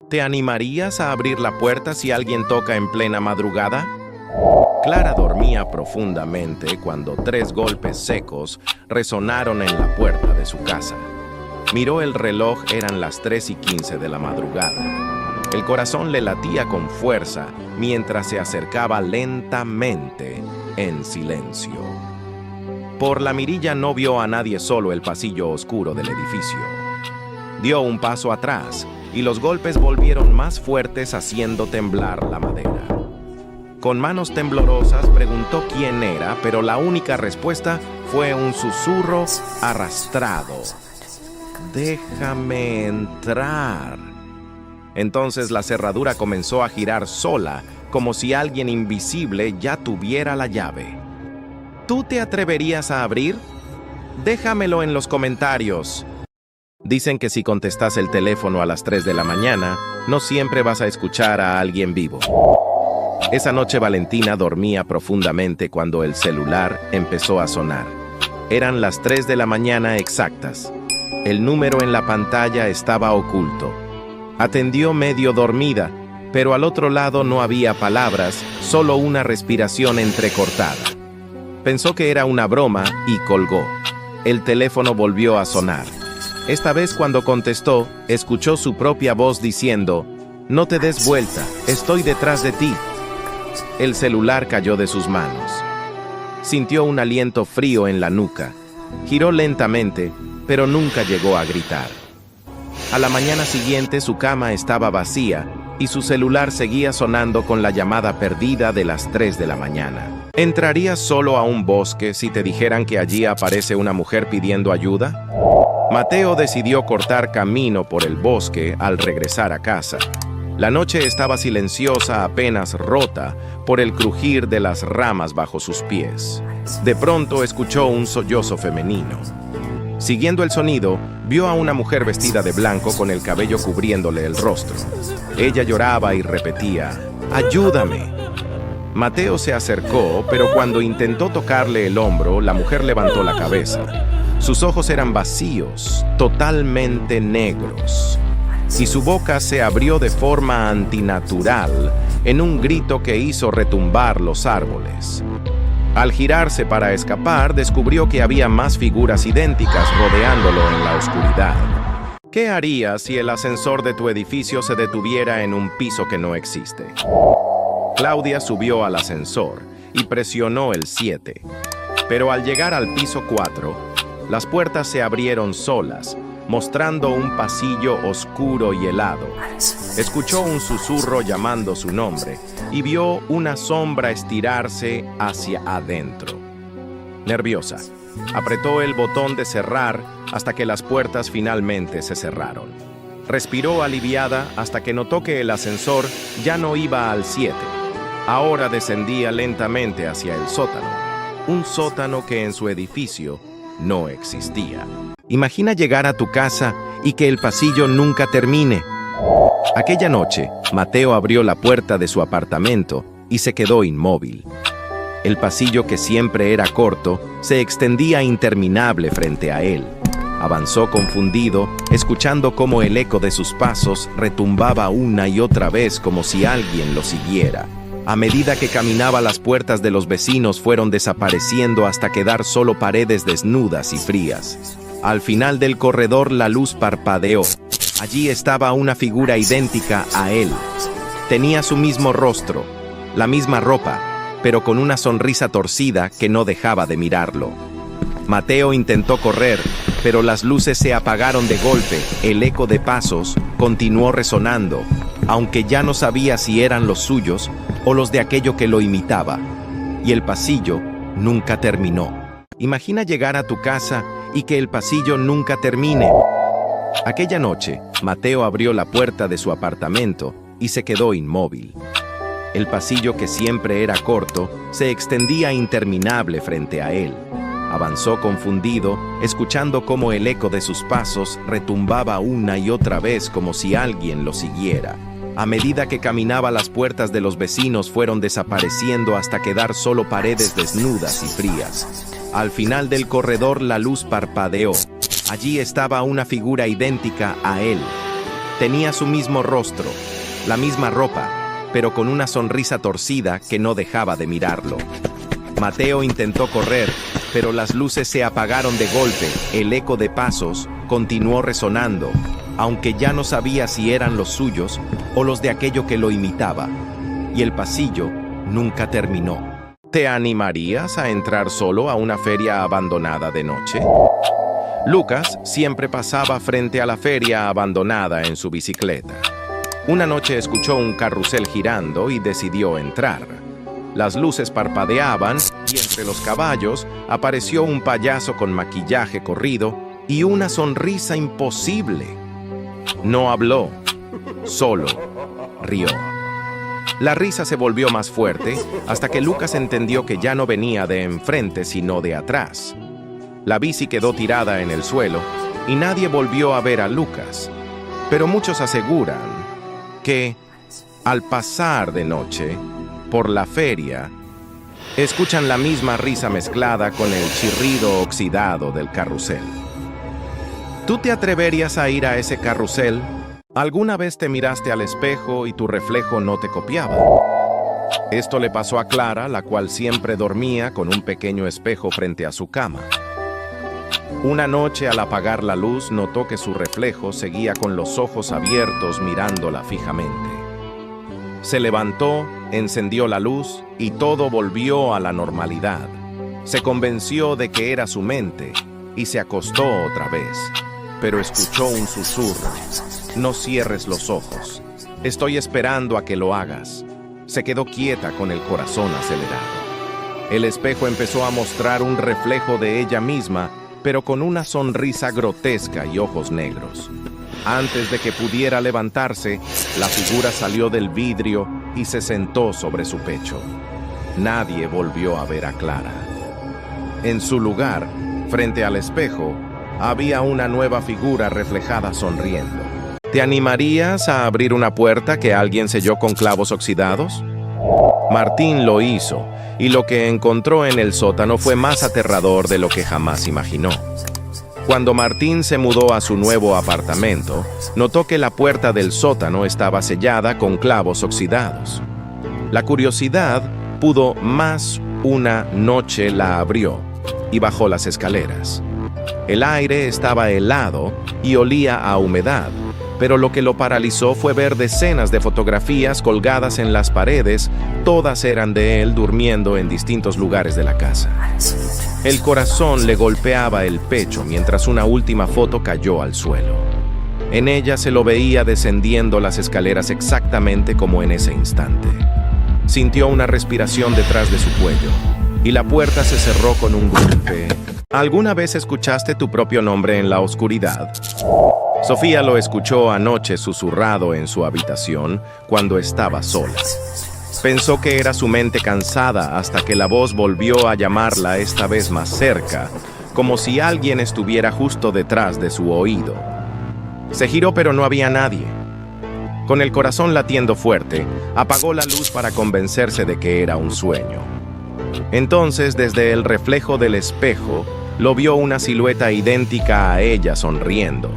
¿Te animarías a abrir la puerta si alguien toca en plena madrugada? Clara dormía profundamente cuando 3 golpes secos resonaron en la puerta de su casa. Miró el reloj, eran las 3:15 de la madrugada. El corazón le latía con fuerza mientras se acercaba lentamente, en silencio. Por la mirilla no vio a nadie, solo el pasillo oscuro del edificio. Dio un paso atrás y los golpes volvieron más fuertes, haciendo temblar la madera. Con manos temblorosas preguntó quién era, pero la única respuesta fue un susurro arrastrado. «Déjame entrar». Entonces la cerradura comenzó a girar sola, como si alguien invisible ya tuviera la llave. ¿Tú te atreverías a abrir? Déjamelo en los comentarios. Dicen que si contestas el teléfono a las 3 de la mañana, no siempre vas a escuchar a alguien vivo. Esa noche Valentina dormía profundamente cuando el celular empezó a sonar. Eran las 3 de la mañana exactas. El número en la pantalla estaba oculto. Atendió medio dormida, pero al otro lado no había palabras, solo una respiración entrecortada. Pensó que era una broma y colgó. El teléfono volvió a sonar. Esta vez, cuando contestó, escuchó su propia voz diciendo: «No te des vuelta, estoy detrás de ti». El celular cayó de sus manos. Sintió un aliento frío en la nuca. Giró lentamente, pero nunca llegó a gritar. A la mañana siguiente su cama estaba vacía y su celular seguía sonando con la llamada perdida de las 3 de la mañana. ¿Entrarías solo a un bosque si te dijeran que allí aparece una mujer pidiendo ayuda? Mateo decidió cortar camino por el bosque al regresar a casa. La noche estaba silenciosa, apenas rota por el crujir de las ramas bajo sus pies. De pronto escuchó un sollozo femenino. Siguiendo el sonido, vio a una mujer vestida de blanco con el cabello cubriéndole el rostro. Ella lloraba y repetía: «¡Ayúdame!». Mateo se acercó, pero cuando intentó tocarle el hombro, la mujer levantó la cabeza. Sus ojos eran vacíos, totalmente negros, y su boca se abrió de forma antinatural en un grito que hizo retumbar los árboles. Al girarse para escapar, descubrió que había más figuras idénticas rodeándolo en la oscuridad. ¿Qué harías si el ascensor de tu edificio se detuviera en un piso que no existe? Claudia subió al ascensor y presionó el 7. Pero al llegar al piso 4, las puertas se abrieron solas, mostrando un pasillo oscuro y helado. Escuchó un susurro llamando su nombre y vio una sombra estirarse hacia adentro. Nerviosa, apretó el botón de cerrar hasta que las puertas finalmente se cerraron. Respiró aliviada hasta que notó que el ascensor ya no iba al 7. Ahora descendía lentamente hacia el sótano, un sótano que en su edificio no existía. Imagina llegar a tu casa y que el pasillo nunca termine. Aquella noche, Mateo abrió la puerta de su apartamento y se quedó inmóvil. El pasillo, que siempre era corto, se extendía interminable frente a él. Avanzó confundido, escuchando cómo el eco de sus pasos retumbaba una y otra vez como si alguien lo siguiera. A medida que caminaba, las puertas de los vecinos fueron desapareciendo hasta quedar solo paredes desnudas y frías. Al final del corredor la luz parpadeó. Allí estaba una figura idéntica a él. Tenía su mismo rostro, la misma ropa, pero con una sonrisa torcida que no dejaba de mirarlo. Mateo intentó correr, pero las luces se apagaron de golpe. El eco de pasos continuó resonando, aunque ya no sabía si eran los suyos o los de aquello que lo imitaba. Y el pasillo nunca terminó. Imagina llegar a tu casa y que el pasillo nunca termine. Aquella noche, Mateo abrió la puerta de su apartamento y se quedó inmóvil. El pasillo, que siempre era corto, se extendía interminable frente a él. Avanzó confundido, escuchando cómo el eco de sus pasos retumbaba una y otra vez como si alguien lo siguiera. A medida que caminaba, las puertas de los vecinos fueron desapareciendo hasta quedar solo paredes desnudas y frías. Al final del corredor la luz parpadeó. Allí estaba una figura idéntica a él. Tenía su mismo rostro, la misma ropa, pero con una sonrisa torcida que no dejaba de mirarlo. Mateo intentó correr, pero las luces se apagaron de golpe. El eco de pasos continuó resonando, aunque ya no sabía si eran los suyos o los de aquello que lo imitaba. Y el pasillo nunca terminó. ¿Te animarías a entrar solo a una feria abandonada de noche? Lucas siempre pasaba frente a la feria abandonada en su bicicleta. Una noche escuchó un carrusel girando y decidió entrar. Las luces parpadeaban y entre los caballos apareció un payaso con maquillaje corrido y una sonrisa imposible. No habló, solo rió. La risa se volvió más fuerte hasta que Lucas entendió que ya no venía de enfrente sino de atrás. La bici quedó tirada en el suelo y nadie volvió a ver a Lucas. Pero muchos aseguran que, al pasar de noche por la feria, escuchan la misma risa mezclada con el chirrido oxidado del carrusel. ¿Tú te atreverías a ir a ese carrusel? ¿Alguna vez te miraste al espejo y tu reflejo no te copiaba? Esto le pasó a Clara, la cual siempre dormía con un pequeño espejo frente a su cama. Una noche, al apagar la luz, notó que su reflejo seguía con los ojos abiertos mirándola fijamente. Se levantó, encendió la luz y todo volvió a la normalidad. Se convenció de que era su mente y se acostó otra vez, pero escuchó un susurro. No cierres los ojos. Estoy esperando a que lo hagas. Se quedó quieta con el corazón acelerado. El espejo empezó a mostrar un reflejo de ella misma, pero con una sonrisa grotesca y ojos negros. Antes de que pudiera levantarse, la figura salió del vidrio y se sentó sobre su pecho. Nadie volvió a ver a Clara. En su lugar, frente al espejo, había una nueva figura reflejada sonriendo. ¿Te animarías a abrir una puerta que alguien selló con clavos oxidados? Martín lo hizo, y lo que encontró en el sótano fue más aterrador de lo que jamás imaginó. Cuando Martín se mudó a su nuevo apartamento, notó que la puerta del sótano estaba sellada con clavos oxidados. La curiosidad pudo más. Una noche la abrió y bajó las escaleras. El aire estaba helado y olía a humedad, pero lo que lo paralizó fue ver decenas de fotografías colgadas en las paredes. Todas eran de él durmiendo en distintos lugares de la casa. El corazón le golpeaba el pecho mientras una última foto cayó al suelo. En ella se lo veía descendiendo las escaleras exactamente como en ese instante. Sintió una respiración detrás de su cuello y la puerta se cerró con un golpe. ¿Alguna vez escuchaste tu propio nombre en la oscuridad? Sofía lo escuchó anoche susurrado en su habitación cuando estaba sola. Pensó que era su mente cansada hasta que la voz volvió a llamarla, esta vez más cerca, como si alguien estuviera justo detrás de su oído. Se giró, pero no había nadie. Con el corazón latiendo fuerte, apagó la luz para convencerse de que era un sueño. Entonces, desde el reflejo del espejo, lo vio una silueta idéntica a ella sonriendo.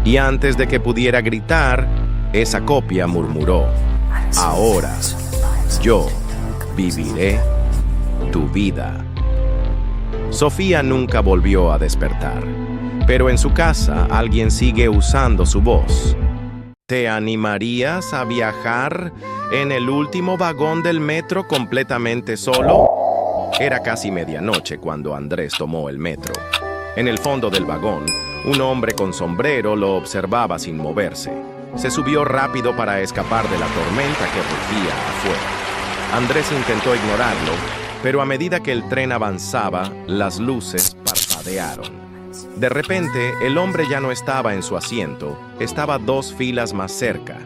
Y antes de que pudiera gritar, esa copia murmuró: ahora yo viviré tu vida. Sofía nunca volvió a despertar, pero en su casa alguien sigue usando su voz. ¿Te animarías a viajar en el último vagón del metro completamente solo? Era casi medianoche cuando Andrés tomó el metro. En el fondo del vagón, un hombre con sombrero lo observaba sin moverse. Se subió rápido para escapar de la tormenta que rugía afuera. Andrés intentó ignorarlo, pero a medida que el tren avanzaba, las luces parpadearon. De repente, el hombre ya no estaba en su asiento, estaba 2 filas más cerca.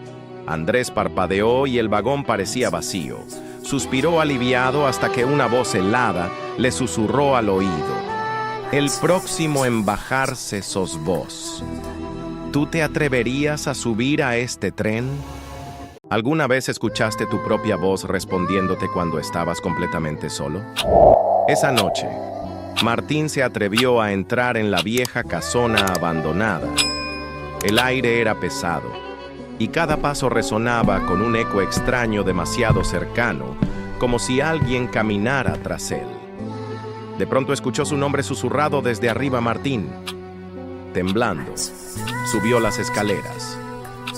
Andrés parpadeó y el vagón parecía vacío. Suspiró aliviado hasta que una voz helada le susurró al oído: el próximo en bajarse sos vos. ¿Tú te atreverías a subir a este tren? ¿Alguna vez escuchaste tu propia voz respondiéndote cuando estabas completamente solo? Esa noche, Martín se atrevió a entrar en la vieja casona abandonada. El aire era pesado y cada paso resonaba con un eco extraño demasiado cercano, como si alguien caminara tras él. De pronto escuchó su nombre susurrado desde arriba. Martín. Temblando, subió las escaleras.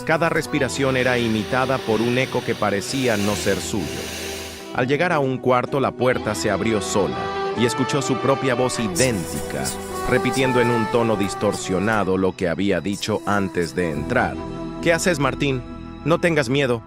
Cada respiración era imitada por un eco que parecía no ser suyo. Al llegar a un cuarto, la puerta se abrió sola y escuchó su propia voz idéntica, repitiendo en un tono distorsionado lo que había dicho antes de entrar. ¿Qué haces, Martín? No tengas miedo.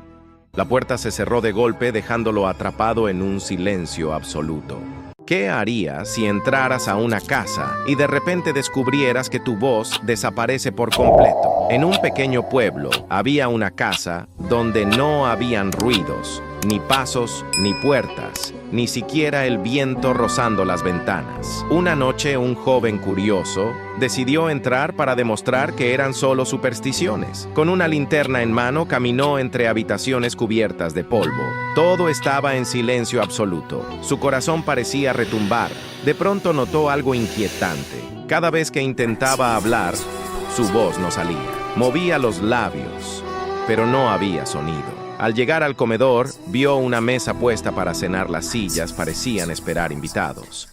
La puerta se cerró de golpe, dejándolo atrapado en un silencio absoluto. ¿Qué harías si entraras a una casa y de repente descubrieras que tu voz desaparece por completo? En un pequeño pueblo había una casa donde no habían ruidos, ni pasos, ni puertas, ni siquiera el viento rozando las ventanas. Una noche, un joven curioso decidió entrar para demostrar que eran solo supersticiones. Con una linterna en mano, caminó entre habitaciones cubiertas de polvo. Todo estaba en silencio absoluto. Su corazón parecía retumbar. De pronto notó algo inquietante. Cada vez que intentaba hablar, su voz no salía. Movía los labios, pero no había sonido. Al llegar al comedor, vio una mesa puesta para cenar. Las sillas parecían esperar invitados.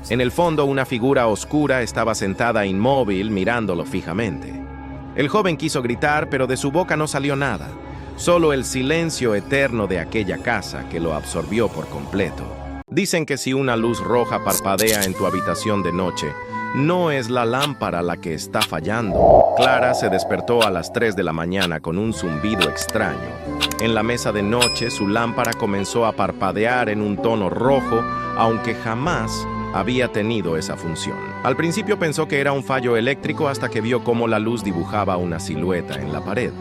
En el fondo, una figura oscura estaba sentada inmóvil, mirándolo fijamente. El joven quiso gritar, pero de su boca no salió nada. Solo el silencio eterno de aquella casa que lo absorbió por completo. Dicen que si una luz roja parpadea en tu habitación de noche, no es la lámpara la que está fallando. Clara se despertó a las 3 de la mañana con un zumbido extraño. En la mesa de noche, su lámpara comenzó a parpadear en un tono rojo, aunque jamás había tenido esa función. Al principio pensó que era un fallo eléctrico hasta que vio cómo la luz dibujaba una silueta en la pared.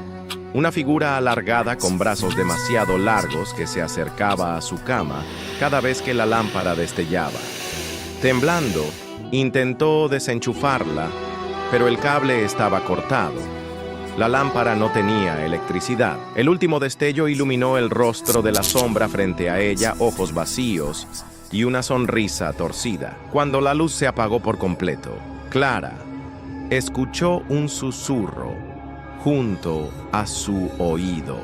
Una figura alargada con brazos demasiado largos que se acercaba a su cama cada vez que la lámpara destellaba. Temblando, intentó desenchufarla, pero el cable estaba cortado. La lámpara no tenía electricidad. El último destello iluminó el rostro de la sombra frente a ella, ojos vacíos y una sonrisa torcida. Cuando la luz se apagó por completo, Clara escuchó un susurro junto a su oído.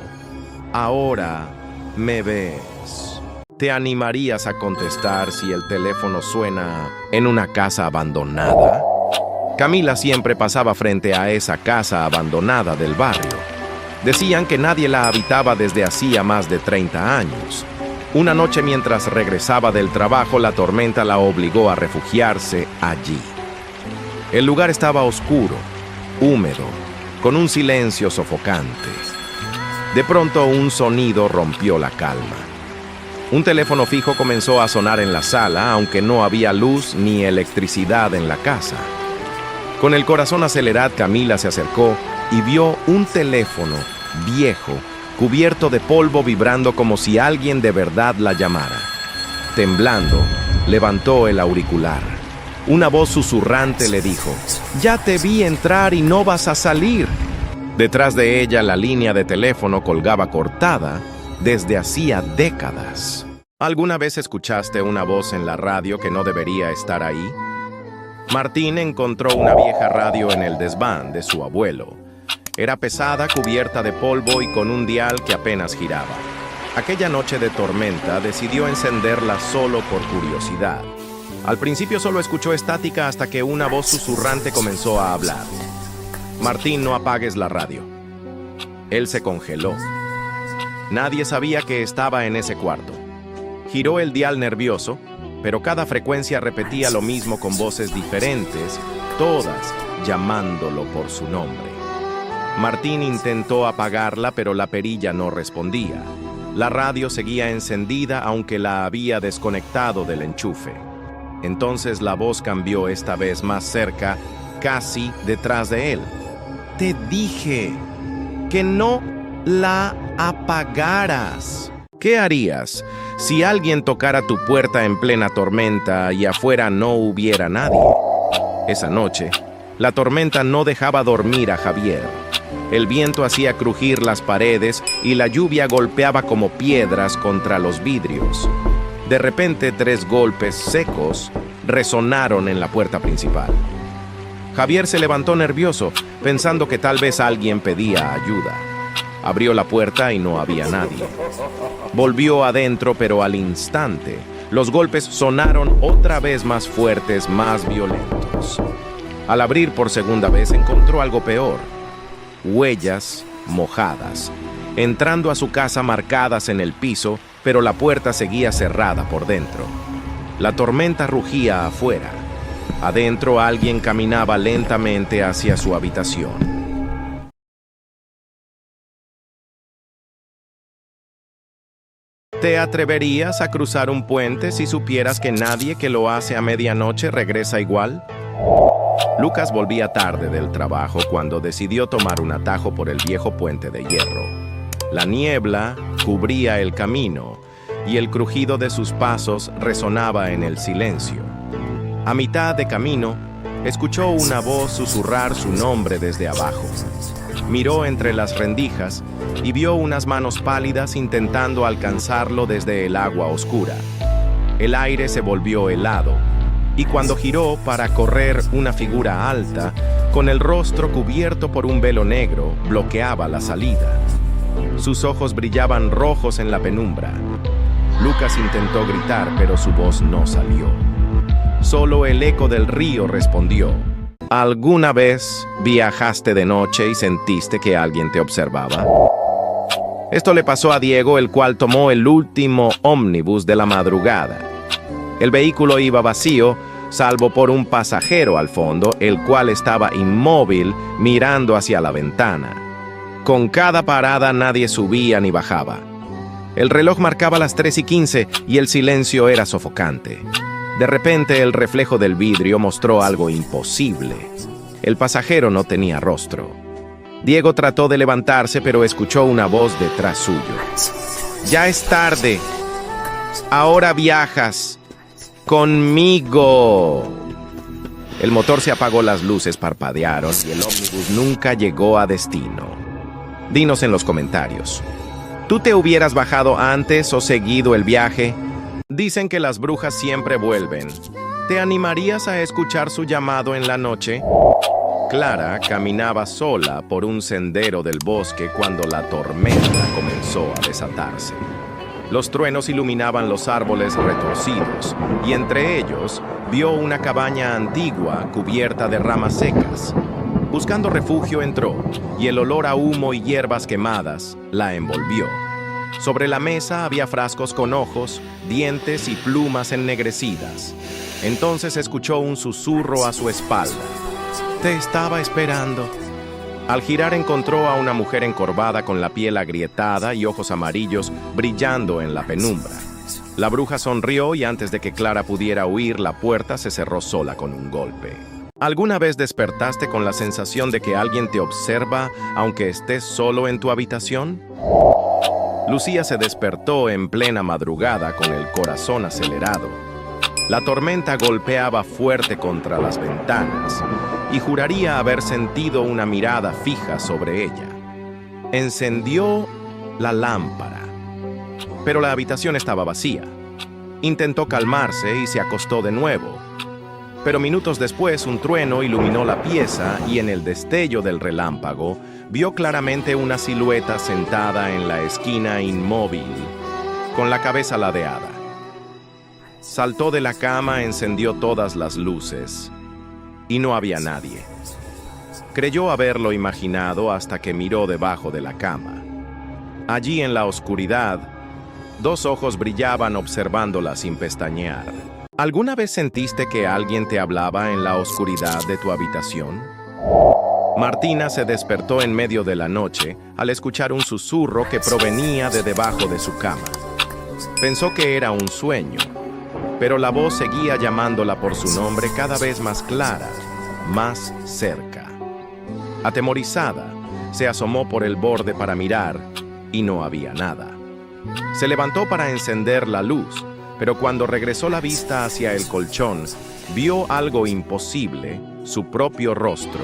¿Ahora me ves? ¿Te animarías a contestar si el teléfono suena en una casa abandonada? Camila siempre pasaba frente a esa casa abandonada del barrio. Decían que nadie la habitaba desde hacía más de 30 años. Una noche, mientras regresaba del trabajo, la tormenta la obligó a refugiarse allí. El lugar estaba oscuro, húmedo, con un silencio sofocante. De pronto, un sonido rompió la calma. Un teléfono fijo comenzó a sonar en la sala, aunque no había luz ni electricidad en la casa. Con el corazón acelerado, Camila se acercó y vio un teléfono viejo, cubierto de polvo, vibrando como si alguien de verdad la llamara. Temblando, levantó el auricular. Una voz susurrante le dijo: «Ya te vi entrar y no vas a salir». Detrás de ella, la línea de teléfono colgaba cortada desde hacía décadas. ¿Alguna vez escuchaste una voz en la radio que no debería estar ahí? Martín encontró una vieja radio en el desván de su abuelo. Era pesada, cubierta de polvo y con un dial que apenas giraba. Aquella noche de tormenta decidió encenderla solo por curiosidad. Al principio solo escuchó estática hasta que una voz susurrante comenzó a hablar. «Martín, no apagues la radio». Él se congeló. Nadie sabía que estaba en ese cuarto. Giró el dial nervioso, pero cada frecuencia repetía lo mismo con voces diferentes, todas llamándolo por su nombre. Martín intentó apagarla, pero la perilla no respondía. La radio seguía encendida, aunque la había desconectado del enchufe. Entonces la voz cambió, esta vez más cerca, casi detrás de él. «Te dije que no la apagaras». ¿Qué harías si alguien tocara tu puerta en plena tormenta y afuera no hubiera nadie? Esa noche, la tormenta no dejaba dormir a Javier. El viento hacía crujir las paredes y la lluvia golpeaba como piedras contra los vidrios. De repente, 3 golpes secos resonaron en la puerta principal. Javier se levantó nervioso, pensando que tal vez alguien pedía ayuda. Abrió la puerta y no había nadie. Volvió adentro, pero al instante, los golpes sonaron otra vez más fuertes, más violentos. Al abrir por segunda vez, encontró algo peor: huellas mojadas, entrando a su casa marcadas en el piso, pero la puerta seguía cerrada por dentro. La tormenta rugía afuera. Adentro, alguien caminaba lentamente hacia su habitación. ¿Te atreverías a cruzar un puente si supieras que nadie que lo hace a medianoche regresa igual? Lucas volvía tarde del trabajo cuando decidió tomar un atajo por el viejo puente de hierro. La niebla cubría el camino y el crujido de sus pasos resonaba en el silencio. A mitad de camino, escuchó una voz susurrar su nombre desde abajo. Miró entre las rendijas y vio unas manos pálidas intentando alcanzarlo desde el agua oscura. El aire se volvió helado, y cuando giró para correr, una figura alta, con el rostro cubierto por un velo negro, bloqueaba la salida. Sus ojos brillaban rojos en la penumbra. Lucas intentó gritar, pero su voz no salió. Solo el eco del río respondió. ¿Alguna vez viajaste de noche y sentiste que alguien te observaba? Esto le pasó a Diego, el cual tomó el último ómnibus de la madrugada. El vehículo iba vacío, salvo por un pasajero al fondo, el cual estaba inmóvil mirando hacia la ventana. Con cada parada nadie subía ni bajaba. El reloj marcaba las 3:15 y el silencio era sofocante. De repente, el reflejo del vidrio mostró algo imposible. El pasajero no tenía rostro. Diego trató de levantarse, pero escuchó una voz detrás suyo. «Ya es tarde. Ahora viajas conmigo». El motor se apagó, las luces parpadearon y el ómnibus nunca llegó a destino. Dinos en los comentarios, ¿tú te hubieras bajado antes o seguido el viaje? Dicen que las brujas siempre vuelven. ¿Te animarías a escuchar su llamado en la noche? Clara caminaba sola por un sendero del bosque cuando la tormenta comenzó a desatarse. Los truenos iluminaban los árboles retorcidos, y entre ellos vio una cabaña antigua cubierta de ramas secas. Buscando refugio entró, y el olor a humo y hierbas quemadas la envolvió. Sobre la mesa había frascos con ojos, dientes y plumas ennegrecidas. Entonces escuchó un susurro a su espalda. «Te estaba esperando». Al girar encontró a una mujer encorvada con la piel agrietada y ojos amarillos brillando en la penumbra. La bruja sonrió y antes de que Clara pudiera huir, la puerta se cerró sola con un golpe. ¿Alguna vez despertaste con la sensación de que alguien te observa aunque estés solo en tu habitación? Lucía se despertó en plena madrugada con el corazón acelerado. La tormenta golpeaba fuerte contra las ventanas y juraría haber sentido una mirada fija sobre ella. Encendió la lámpara, pero la habitación estaba vacía. Intentó calmarse y se acostó de nuevo. Pero minutos después, un trueno iluminó la pieza y en el destello del relámpago vio claramente una silueta sentada en la esquina inmóvil, con la cabeza ladeada. Saltó de la cama, encendió todas las luces y no había nadie. Creyó haberlo imaginado hasta que miró debajo de la cama. Allí en la oscuridad, dos ojos brillaban observándola sin pestañear. ¿Alguna vez sentiste que alguien te hablaba en la oscuridad de tu habitación? Martina se despertó en medio de la noche al escuchar un susurro que provenía de debajo de su cama. Pensó que era un sueño, pero la voz seguía llamándola por su nombre cada vez más clara, más cerca. Atemorizada, se asomó por el borde para mirar y no había nada. Se levantó para encender la luz, pero cuando regresó la vista hacia el colchón, vio algo imposible, su propio rostro.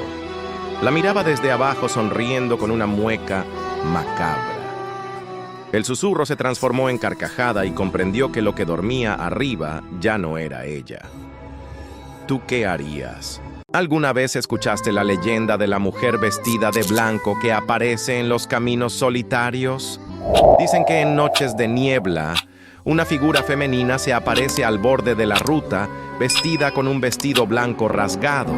La miraba desde abajo sonriendo con una mueca macabra. El susurro se transformó en carcajada y comprendió que lo que dormía arriba ya no era ella. ¿Tú qué harías? ¿Alguna vez escuchaste la leyenda de la mujer vestida de blanco que aparece en los caminos solitarios? Dicen que en noches de niebla, una figura femenina se aparece al borde de la ruta, vestida con un vestido blanco rasgado.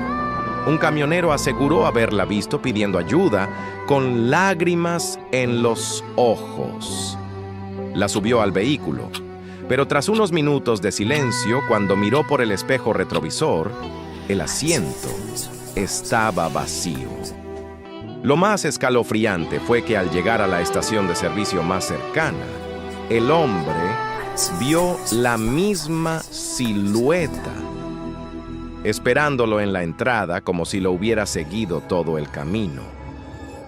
Un camionero aseguró haberla visto pidiendo ayuda, con lágrimas en los ojos. La subió al vehículo, pero tras unos minutos de silencio, cuando miró por el espejo retrovisor, el asiento estaba vacío. Lo más escalofriante fue que al llegar a la estación de servicio más cercana, el hombre vio la misma silueta, esperándolo en la entrada como si lo hubiera seguido todo el camino.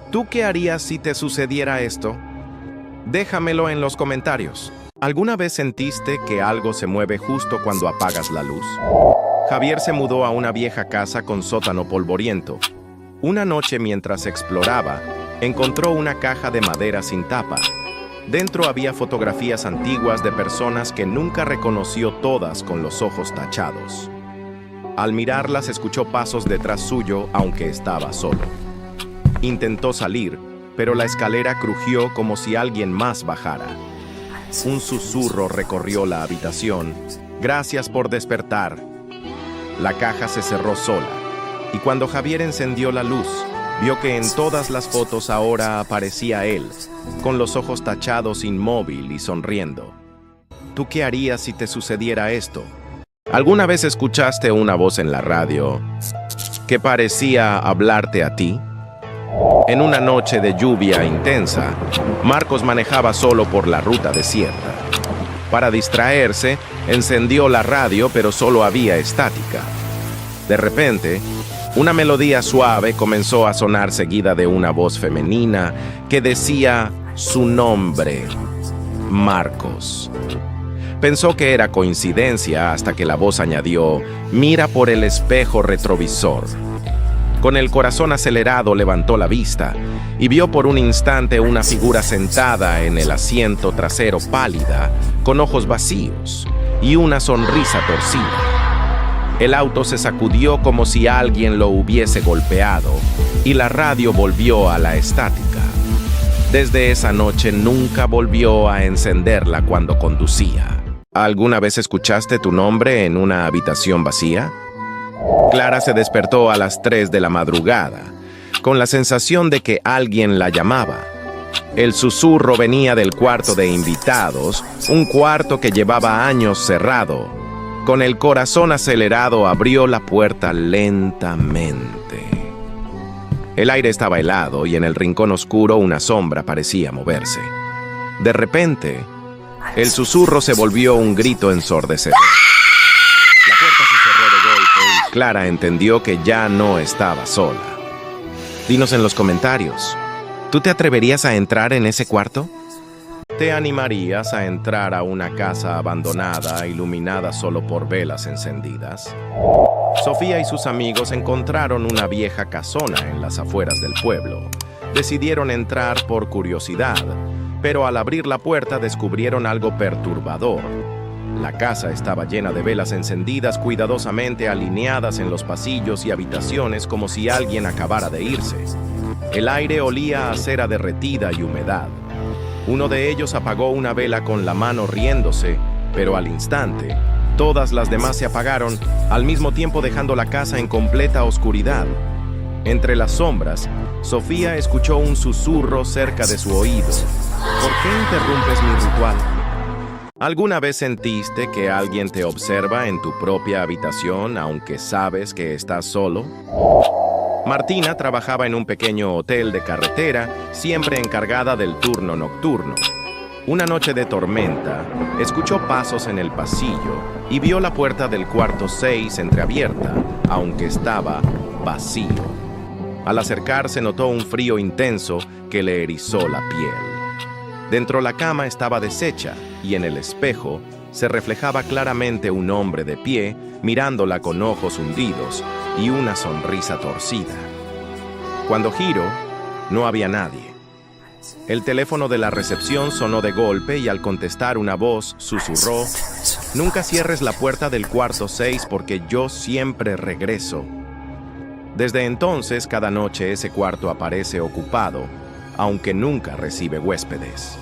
¿Tú qué harías si te sucediera esto? Déjamelo en los comentarios. ¿Alguna vez sentiste que algo se mueve justo cuando apagas la luz? Javier se mudó a una vieja casa con sótano polvoriento. Una noche, mientras exploraba, encontró una caja de madera sin tapa. Dentro había fotografías antiguas de personas que nunca reconoció, todas con los ojos tachados. Al mirarlas, escuchó pasos detrás suyo, aunque estaba solo. Intentó salir, pero la escalera crujió como si alguien más bajara. Un susurro recorrió la habitación. «Gracias por despertar». La caja se cerró sola, y cuando Javier encendió la luz, vio que en todas las fotos ahora aparecía él, con los ojos tachados, inmóvil y sonriendo. ¿Tú qué harías si te sucediera esto? ¿Alguna vez escuchaste una voz en la radio que parecía hablarte a ti? En una noche de lluvia intensa, Marcos manejaba solo por la ruta desierta. Para distraerse, encendió la radio, pero solo había estática. De repente, una melodía suave comenzó a sonar, seguida de una voz femenina que decía su nombre: Marcos. Pensó que era coincidencia hasta que la voz añadió: «Mira por el espejo retrovisor». Con el corazón acelerado levantó la vista y vio por un instante una figura sentada en el asiento trasero, pálida, con ojos vacíos y una sonrisa torcida. El auto se sacudió como si alguien lo hubiese golpeado y la radio volvió a la estática. Desde esa noche nunca volvió a encenderla cuando conducía. ¿Alguna vez escuchaste tu nombre en una habitación vacía? Clara se despertó a las 3 de la madrugada, con la sensación de que alguien la llamaba. El susurro venía del cuarto de invitados, un cuarto que llevaba años cerrado. Con el corazón acelerado abrió la puerta lentamente. El aire estaba helado y en el rincón oscuro una sombra parecía moverse. De repente, el susurro se volvió un grito ensordecedor. La puerta se cerró de golpe y Clara entendió que ya no estaba sola. Dinos en los comentarios, ¿tú te atreverías a entrar en ese cuarto? ¿Te animarías a entrar a una casa abandonada, iluminada solo por velas encendidas? Sofía y sus amigos encontraron una vieja casona en las afueras del pueblo. Decidieron entrar por curiosidad, pero al abrir la puerta descubrieron algo perturbador. La casa estaba llena de velas encendidas, cuidadosamente alineadas en los pasillos y habitaciones, como si alguien acabara de irse. El aire olía a cera derretida y humedad. Uno de ellos apagó una vela con la mano riéndose, pero al instante, todas las demás se apagaron, al mismo tiempo dejando la casa en completa oscuridad. Entre las sombras, Sofía escuchó un susurro cerca de su oído. ¿Por qué interrumpes mi ritual? ¿Alguna vez sentiste que alguien te observa en tu propia habitación, aunque sabes que estás solo? Martina trabajaba en un pequeño hotel de carretera, siempre encargada del turno nocturno. Una noche de tormenta, escuchó pasos en el pasillo y vio la puerta del cuarto 6 entreabierta, aunque estaba vacío. Al acercarse notó un frío intenso que le erizó la piel. Dentro la cama estaba deshecha y en el espejo se reflejaba claramente un hombre de pie, mirándola con ojos hundidos y una sonrisa torcida. Cuando giró, no había nadie. El teléfono de la recepción sonó de golpe y al contestar una voz susurró: «Nunca cierres la puerta del cuarto 6 porque yo siempre regreso». Desde entonces, cada noche ese cuarto aparece ocupado, aunque nunca recibe huéspedes.